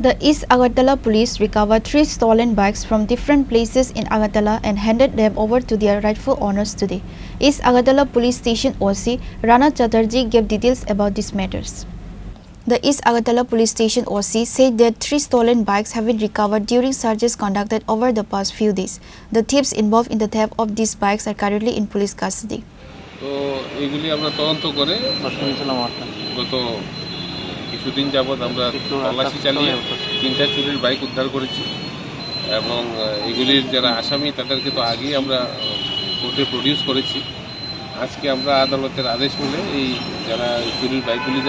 The East Agartala police recovered 3 stolen bikes from different places in Agartala and handed them over to their rightful owners today. East Agartala Police Station OC Rana Chatterjee gave details about these matters. The East Agartala Police Station OC said that 3 stolen bikes have been recovered during searches conducted over the past few days. The thieves involved in the theft of these bikes are currently in police custody. কিছুদিন যাবৎ আমরা তল্লাশি চালিয়ে 3টা চুরির bike উদ্ধার করেছি এবং এগুলির যারা আসামি তাদেরকে তো আগেই আমরা কোর্টে প্রডিউস করেছি। আজকে আমরা আদালতের আদেশ মেনে এই যারা চুরির বাইকগুলি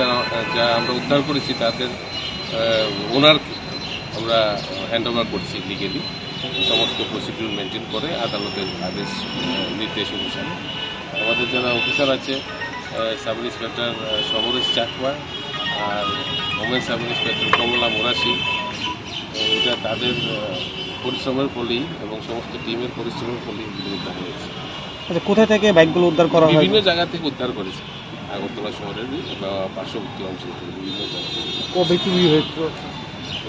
যা আমরা উদ্ধার করেছি তাদের ওনারকে আমরা হ্যান্ড ওভার করছি লিগেলি, সমস্ত প্রসিডিউর মেনটেন করে আদালতের আদেশ নির্দেশ অনুসারে। আমাদের যারা অফিসার আছে সাব ইন্সপেক্টর সমরেশ চাকমা আর ওমেন সাব ইন্সপেক্টর কমলা মোরাশি, এটা তাদের পরিশ্রমের ফলেই এবং সমস্ত টিমের পরিশ্রমের ফলেই উদ্ধার হয়েছে। আচ্ছা, কোথা থেকে বাইকগুলো উদ্ধার করা হয়? বিভিন্ন জায়গা থেকে উদ্ধার করেছে, আগরতলা শহরের বা পার্শ্ববর্তী অঞ্চল থেকে বিভিন্ন জায়গা থেকে। কবে চুরি হয়েছিল?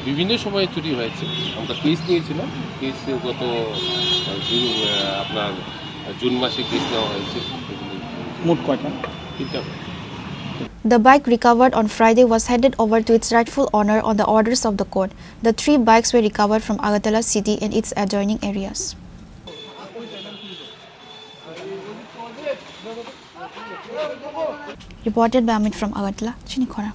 বিভিন্ন সময়ে চুরি হয়েছে। আমরা কেস নিয়েছিলাম, কেস গত আপনার জুন মাসে কেস নেওয়া হয়েছে। মোট কয়টা? 3টা। The bike recovered on Friday was handed over to its rightful owner on the orders of the court. The 3 bikes were recovered from Agartala city and its adjoining areas. Reported by Amit from Agartala, Chinikhora.